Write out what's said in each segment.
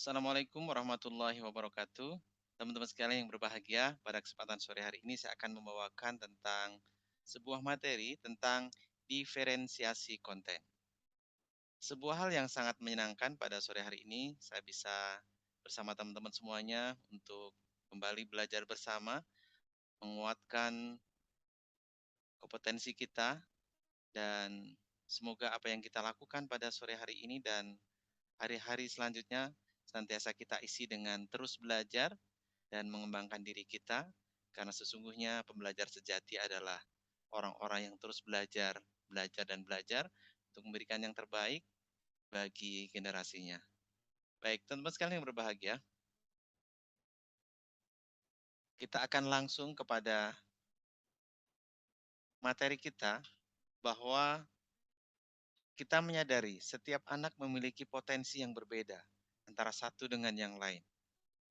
Assalamualaikum warahmatullahi wabarakatuh. Teman-teman sekalian yang berbahagia, pada kesempatan sore hari ini saya akan membawakan tentang sebuah materi tentang diferensiasi konten. Sebuah hal yang sangat menyenangkan pada sore hari ini, saya bisa bersama teman-teman semuanya untuk kembali belajar bersama, menguatkan kompetensi kita, dan semoga apa yang kita lakukan pada sore hari ini dan hari-hari selanjutnya senantiasa kita isi dengan terus belajar dan mengembangkan diri kita, karena sesungguhnya pembelajar sejati adalah orang-orang yang terus belajar, belajar dan belajar untuk memberikan yang terbaik bagi generasinya. Baik, teman-teman sekalian yang berbahagia, kita akan langsung kepada materi kita bahwa kita menyadari setiap anak memiliki potensi yang berbeda antara satu dengan yang lain.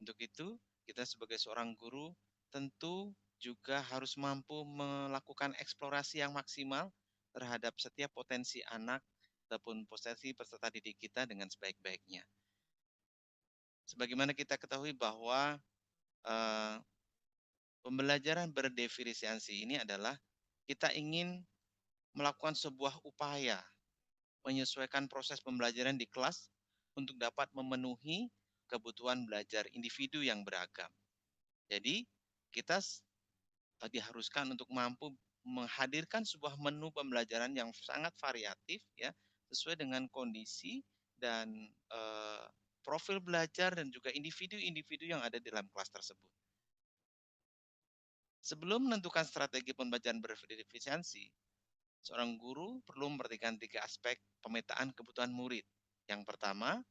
Untuk itu, kita sebagai seorang guru tentu juga harus mampu melakukan eksplorasi yang maksimal terhadap setiap potensi anak ataupun potensi peserta didik kita dengan sebaik-baiknya. Sebagaimana kita ketahui bahwa eh, pembelajaran berdefinisiasi ini adalah kita ingin melakukan sebuah upaya menyesuaikan proses pembelajaran di kelas untuk dapat memenuhi kebutuhan belajar individu yang beragam. Jadi, kita diharuskan untuk mampu menghadirkan sebuah menu pembelajaran yang sangat variatif ya, sesuai dengan kondisi dan profil belajar dan juga individu-individu yang ada di dalam kelas tersebut. Sebelum menentukan strategi pembelajaran berefisiensi, seorang guru perlu memperhatikan 3 aspek pemetaan kebutuhan murid. Yang pertama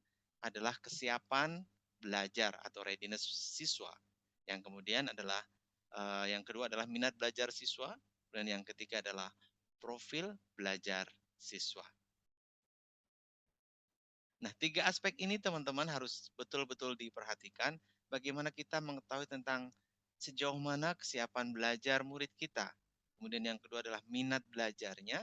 adalah kesiapan belajar atau readiness siswa. Yang kemudian adalah yang kedua adalah minat belajar siswa, dan yang ketiga adalah profil belajar siswa. Nah, 3 aspek ini teman-teman harus betul-betul diperhatikan bagaimana kita mengetahui tentang sejauh mana kesiapan belajar murid kita. Kemudian yang kedua adalah minat belajarnya.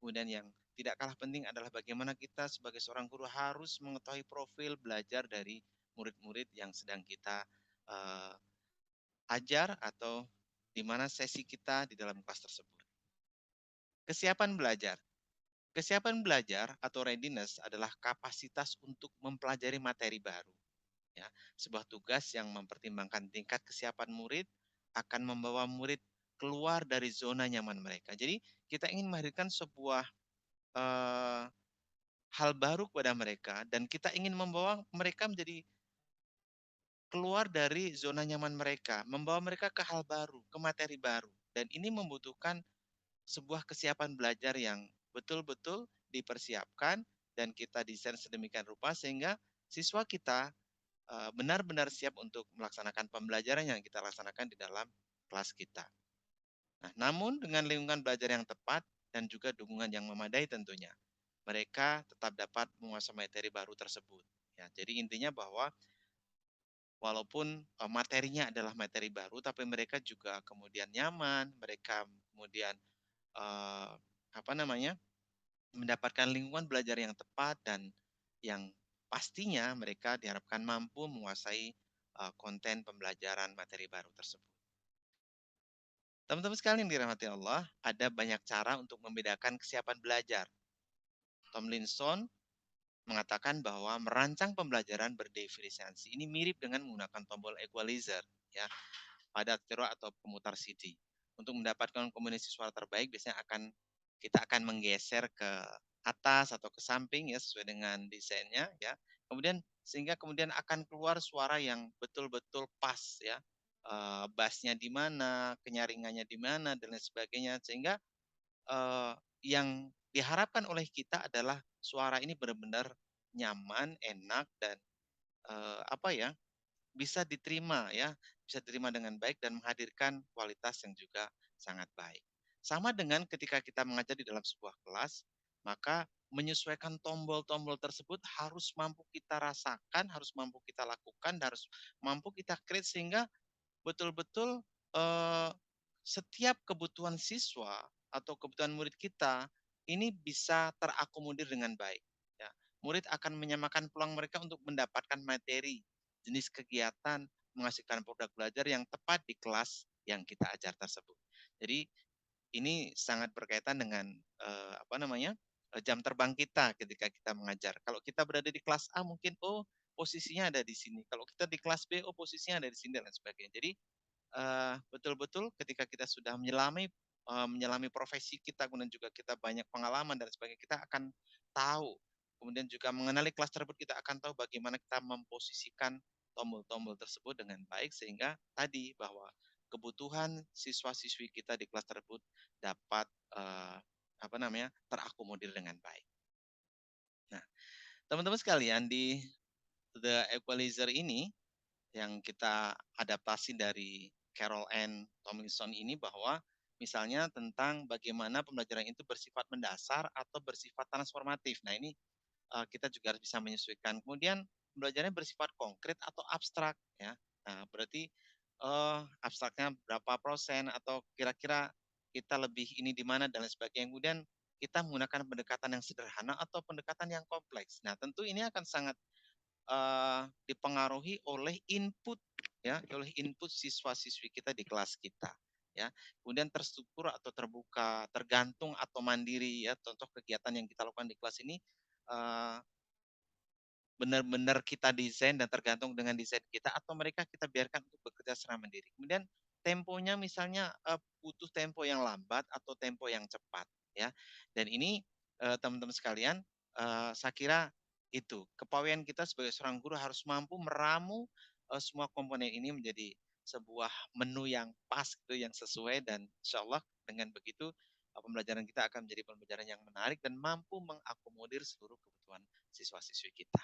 Kemudian yang tidak kalah penting adalah bagaimana kita sebagai seorang guru harus mengetahui profil belajar dari murid-murid yang sedang kita uh, ajar atau di mana sesi kita di dalam kelas tersebut. Kesiapan belajar. Kesiapan belajar atau readiness adalah kapasitas untuk mempelajari materi baru. Ya, sebuah tugas yang mempertimbangkan tingkat kesiapan murid akan membawa murid keluar dari zona nyaman mereka. Jadi kita ingin menghadirkan sebuah uh, hal baru kepada mereka dan kita ingin membawa mereka menjadi keluar dari zona nyaman mereka, membawa mereka ke hal baru, ke materi baru. Dan ini membutuhkan sebuah kesiapan belajar yang betul-betul dipersiapkan dan kita desain sedemikian rupa sehingga siswa kita benar-benar siap untuk melaksanakan pembelajaran yang kita laksanakan di dalam kelas kita. Nah, namun dengan lingkungan belajar yang tepat dan juga dukungan yang memadai tentunya, mereka tetap dapat menguasai materi baru tersebut. Ya, jadi intinya bahwa walaupun materinya adalah materi baru, tapi mereka juga kemudian nyaman, mereka kemudian uh, apa namanya mendapatkan lingkungan belajar yang tepat dan yang pastinya mereka diharapkan mampu menguasai konten pembelajaran materi baru tersebut. Teman-teman sekalian yang dirahmati Allah, ada banyak cara untuk membedakan kesiapan belajar. Tomlinson mengatakan bahwa merancang pembelajaran berdefinisiasi ini mirip dengan menggunakan tombol equalizer ya pada stereo atau pemutar CD. Untuk mendapatkan kombinasi suara terbaik biasanya kita akan menggeser ke atas atau ke samping ya sesuai dengan desainnya ya. Kemudian sehingga kemudian akan keluar suara yang betul-betul pas ya. Bassnya di mana, kenyaringannya di mana dan lain sebagainya sehingga eh, yang diharapkan oleh kita adalah suara ini benar-benar nyaman, enak dan apa ya bisa diterima ya, bisa diterima dengan baik dan menghadirkan kualitas yang juga sangat baik. Sama dengan ketika kita mengajar di dalam sebuah kelas, maka menyesuaikan tombol-tombol tersebut harus mampu kita rasakan, harus mampu kita lakukan, dan harus mampu kita create sehingga betul-betul eh, setiap kebutuhan siswa atau kebutuhan murid kita ini bisa terakomodir dengan baik. Ya. murid akan menyamakan peluang mereka untuk mendapatkan materi, jenis kegiatan, menghasilkan produk belajar yang tepat di kelas yang kita ajar tersebut. Jadi ini sangat berkaitan dengan jam terbang kita ketika kita mengajar. Kalau kita berada di kelas A mungkin posisinya ada di sini. Kalau kita di kelas B posisinya ada di sini dan lain sebagainya. Jadi betul-betul ketika kita sudah menyelami profesi kita, kemudian juga kita banyak pengalaman dan sebagainya, kita akan tahu, kemudian juga mengenali kelas tersebut, kita akan tahu bagaimana kita memposisikan tombol-tombol tersebut dengan baik, sehingga tadi bahwa kebutuhan siswa-siswi kita di kelas tersebut dapat terakomodir dengan baik. Nah, teman-teman sekalian, di The Equalizer ini yang kita adaptasi dari Carol Ann Tomlinson ini, bahwa misalnya tentang bagaimana pembelajaran itu bersifat mendasar atau bersifat transformatif. Nah, ini kita juga harus bisa menyesuaikan. Kemudian pembelajarannya bersifat konkret atau abstrak, ya. Nah, berarti abstraknya berapa persen, atau kira-kira kita lebih ini di mana dan lain sebagainya. Kemudian kita menggunakan pendekatan yang sederhana atau pendekatan yang kompleks. Nah, tentu ini akan sangat dipengaruhi oleh input, ya, oleh input siswa-siswi kita di kelas kita, ya. Kemudian terstruktur atau terbuka, tergantung atau mandiri, ya. Contoh kegiatan yang kita lakukan di kelas ini uh, benar-benar kita desain dan tergantung dengan desain kita, atau mereka kita biarkan untuk bekerja secara mandiri. Kemudian temponya misalnya butuh tempo yang lambat atau tempo yang cepat, ya. Dan ini teman-teman sekalian, saya kira itu kepawaian kita sebagai seorang guru harus mampu meramu semua komponen ini menjadi sebuah menu yang pas gitu, yang sesuai, dan insya Allah dengan begitu pembelajaran kita akan menjadi pembelajaran yang menarik dan mampu mengakomodir seluruh kebutuhan siswa-siswi kita.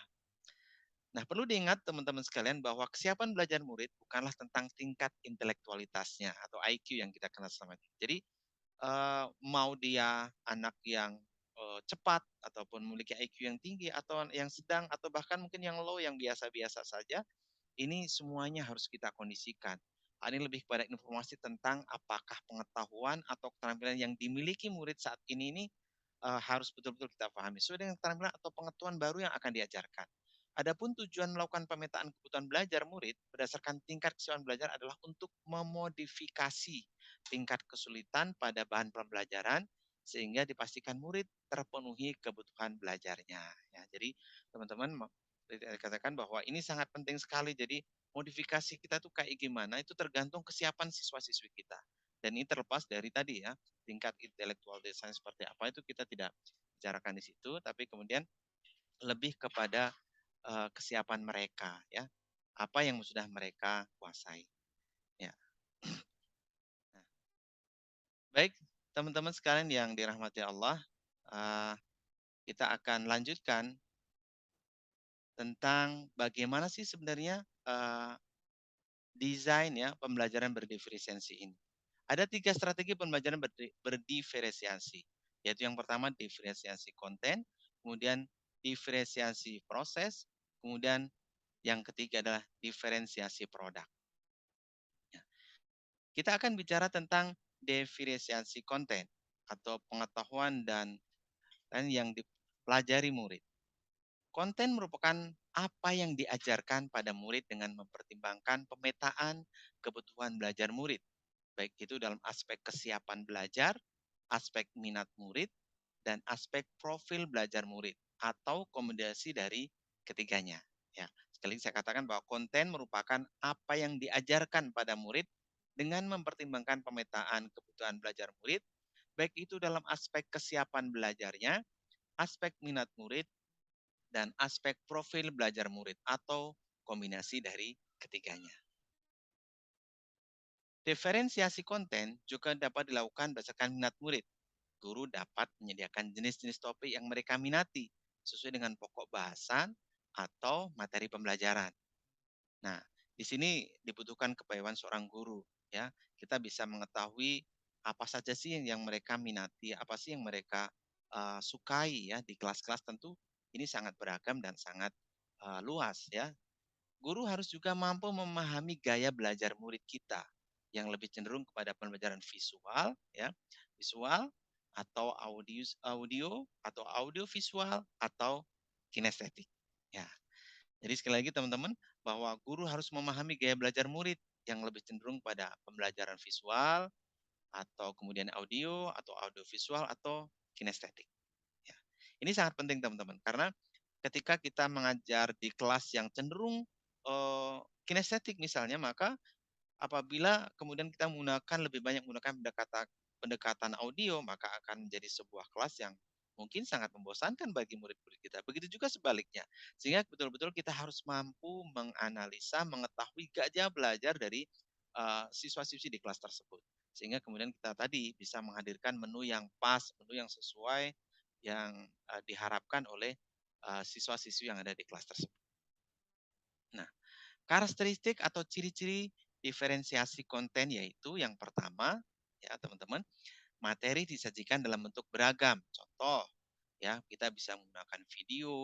Nah, perlu diingat teman-teman sekalian bahwa kesiapan belajar murid bukanlah tentang tingkat intelektualitasnya atau IQ yang kita kenal selama ini. Jadi, mau dia anak yang cepat ataupun memiliki IQ yang tinggi atau yang sedang atau bahkan mungkin yang low, yang biasa-biasa saja, ini semuanya harus kita kondisikan. Ini lebih kepada informasi tentang apakah pengetahuan atau keterampilan yang dimiliki murid saat ini harus betul-betul kita pahami sesuai dengan keterampilan atau pengetahuan baru yang akan diajarkan. Adapun tujuan melakukan pemetaan kebutuhan belajar murid berdasarkan tingkat kesiapan belajar adalah untuk memodifikasi tingkat kesulitan pada bahan pembelajaran sehingga dipastikan murid terpenuhi kebutuhan belajarnya. Ya, jadi teman-teman katakan bahwa ini sangat penting sekali. Jadi modifikasi kita tuh kayak gimana itu tergantung kesiapan siswa-siswi kita. Dan ini terlepas dari tadi, ya, tingkat intelektual desain seperti apa itu kita tidak bicarakan di situ, tapi kemudian lebih kepada kesiapan mereka, ya. Apa yang sudah mereka kuasai, ya. Nah, baik teman-teman sekalian yang dirahmati Allah, kita akan lanjutkan tentang bagaimana sih sebenarnya desain, ya, pembelajaran berdiferensiasi ini. Ada 3 strategi pembelajaran berdiferensiasi, yaitu yang pertama diferensiasi konten, kemudian diferensiasi proses, kemudian yang ketiga adalah diferensiasi produk. Ya. Kita akan bicara tentang diferensiasi konten atau pengetahuan dan yang dipelajari murid. Konten merupakan apa yang diajarkan pada murid dengan mempertimbangkan pemetaan kebutuhan belajar murid, baik itu dalam aspek kesiapan belajar, aspek minat murid, dan aspek profil belajar murid atau kombinasi dari ketiganya. Ya, sekali lagi saya katakan bahwa konten merupakan apa yang diajarkan pada murid dengan mempertimbangkan pemetaan kebutuhan belajar murid, baik itu dalam aspek kesiapan belajarnya, aspek minat murid, dan aspek profil belajar murid atau kombinasi dari ketiganya. Diferensiasi konten juga dapat dilakukan berdasarkan minat murid. Guru dapat menyediakan jenis-jenis topik yang mereka minati sesuai dengan pokok bahasan atau materi pembelajaran. Nah, di sini dibutuhkan kepayuan seorang guru, ya. Kita bisa mengetahui apa saja sih yang mereka minati, apa sih yang mereka sukai, ya, di kelas-kelas. Tentu ini sangat beragam dan sangat luas, ya. Guru harus juga mampu memahami gaya belajar murid kita yang lebih cenderung kepada pembelajaran visual, ya, visual atau audio audio atau audio visual atau kinestetik. Ya, jadi sekali lagi teman-teman, bahwa guru harus memahami gaya belajar murid yang lebih cenderung pada pembelajaran visual, atau kemudian audio, atau audio visual, atau kinestetik. Ya. Ini sangat penting teman-teman, karena ketika kita mengajar di kelas yang cenderung kinestetik misalnya, maka apabila kemudian kita menggunakan lebih banyak menggunakan pendekatan pendekatan audio, maka akan menjadi sebuah kelas yang mungkin sangat membosankan bagi murid-murid kita. Begitu juga sebaliknya. Sehingga betul-betul kita harus mampu menganalisa, mengetahui gaya belajar dari siswa-siswi di kelas tersebut. Sehingga kemudian kita tadi bisa menghadirkan menu yang pas, menu yang sesuai yang diharapkan oleh siswa-siswi yang ada di kelas tersebut. Nah, karakteristik atau ciri-ciri diferensiasi konten yaitu yang pertama, ya teman-teman, materi disajikan dalam bentuk beragam. Contoh, ya kita bisa menggunakan video,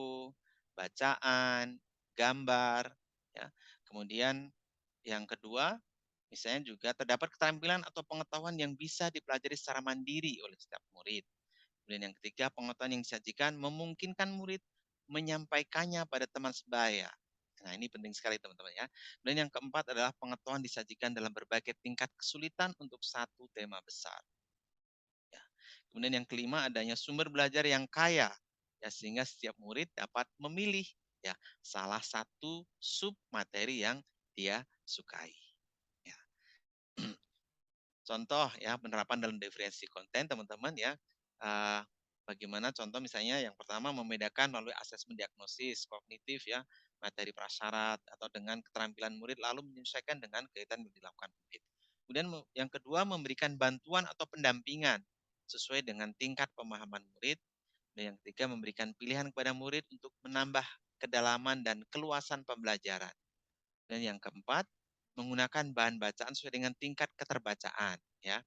bacaan, gambar, ya. Kemudian yang kedua, misalnya juga terdapat keterampilan atau pengetahuan yang bisa dipelajari secara mandiri oleh setiap murid. Kemudian yang ketiga, pengetahuan yang disajikan memungkinkan murid menyampaikannya pada teman sebaya. Nah, ini penting sekali teman-teman ya. Dan yang keempat adalah pengetahuan disajikan dalam berbagai tingkat kesulitan untuk satu tema besar. Ya. Kemudian yang kelima, adanya sumber belajar yang kaya, ya sehingga setiap murid dapat memilih ya salah satu sub materi yang dia sukai. Ya. Contoh ya penerapan dalam diferensi konten teman-teman ya. Uh, Bagaimana contoh misalnya yang pertama membedakan melalui asesmen diagnosis kognitif ya, materi prasyarat atau dengan keterampilan murid lalu menyesuaikan dengan kegiatan yang dilakukan murid. Kemudian yang kedua memberikan bantuan atau pendampingan sesuai dengan tingkat pemahaman murid. Dan yang ketiga memberikan pilihan kepada murid untuk menambah kedalaman dan keluasan pembelajaran. Dan yang keempat menggunakan bahan bacaan sesuai dengan tingkat keterbacaan ya.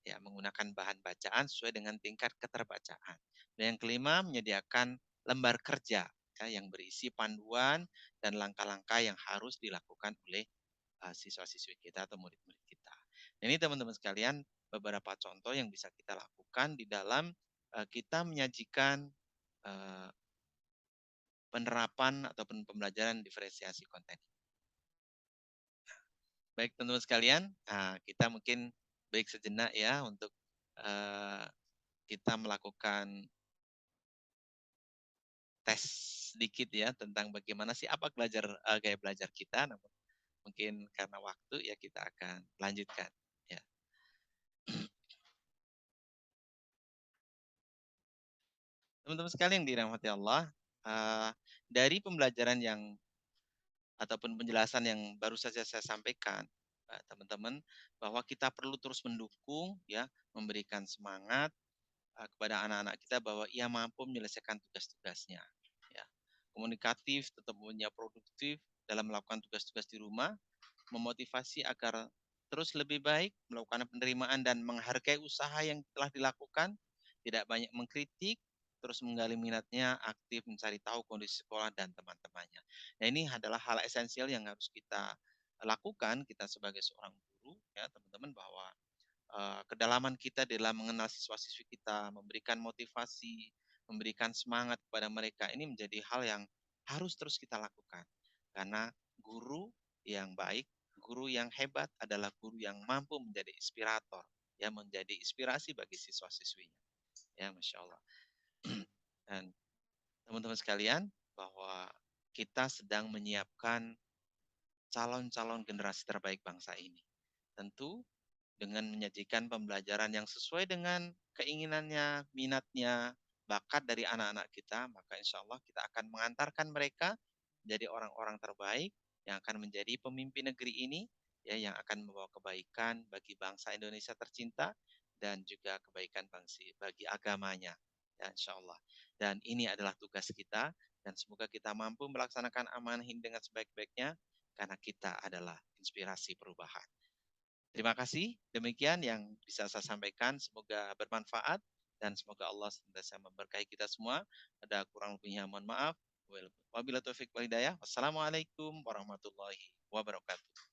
Ya, menggunakan bahan bacaan sesuai dengan tingkat keterbacaan. Dan yang kelima, menyediakan lembar kerja ya, yang berisi panduan dan langkah-langkah yang harus dilakukan oleh siswa-siswi kita atau murid-murid kita. Nah, ini teman-teman sekalian beberapa contoh yang bisa kita lakukan di dalam kita menyajikan uh, penerapan ataupun pembelajaran diferensiasi konten. Baik teman-teman sekalian, kita mungkin break sejenak ya untuk uh, kita melakukan tes sedikit ya tentang bagaimana sih apa gaya belajar kita. Namun mungkin karena waktu ya kita akan lanjutkan. Ya. Teman-teman sekalian yang dirahmati Allah, dari pembelajaran yang ataupun penjelasan yang baru saja saya sampaikan, teman-teman, bahwa kita perlu terus mendukung ya, memberikan semangat kepada anak-anak kita bahwa ia mampu menyelesaikan tugas-tugasnya. Ya. Komunikatif, tetap punya produktif dalam melakukan tugas-tugas di rumah, memotivasi agar terus lebih baik, melakukan penerimaan dan menghargai usaha yang telah dilakukan, tidak banyak mengkritik, terus menggali minatnya, aktif mencari tahu kondisi sekolah dan teman-temannya. Nah, ini adalah hal esensial yang harus kita lakukan kita sebagai seorang guru ya teman-teman, bahwa kedalaman kita dalam mengenal siswa-siswi kita, memberikan motivasi, memberikan semangat kepada mereka, ini menjadi hal yang harus terus kita lakukan. Karena guru yang baik, guru yang hebat adalah guru yang mampu menjadi inspirator, ya menjadi inspirasi bagi siswa-siswinya. Ya, Masya Allah. Dan teman-teman sekalian, bahwa kita sedang menyiapkan calon-calon generasi terbaik bangsa ini. Tentu dengan menyajikan pembelajaran yang sesuai dengan keinginannya, minatnya, bakat dari anak-anak kita, maka insya Allah kita akan mengantarkan mereka menjadi orang-orang terbaik yang akan menjadi pemimpin negeri ini, ya yang akan membawa kebaikan bagi bangsa Indonesia tercinta dan juga kebaikan bagi agamanya, ya insya Allah. Dan ini adalah tugas kita dan semoga kita mampu melaksanakan amanah ini dengan sebaik-baiknya karena kita adalah inspirasi perubahan. Terima kasih. Demikian yang bisa saya sampaikan. Semoga bermanfaat dan semoga Allah senantiasa memberkahi kita semua. Ada kurang lebihnya mohon maaf. Wabillahi taufik wal hidayah. Wassalamualaikum warahmatullahi wabarakatuh.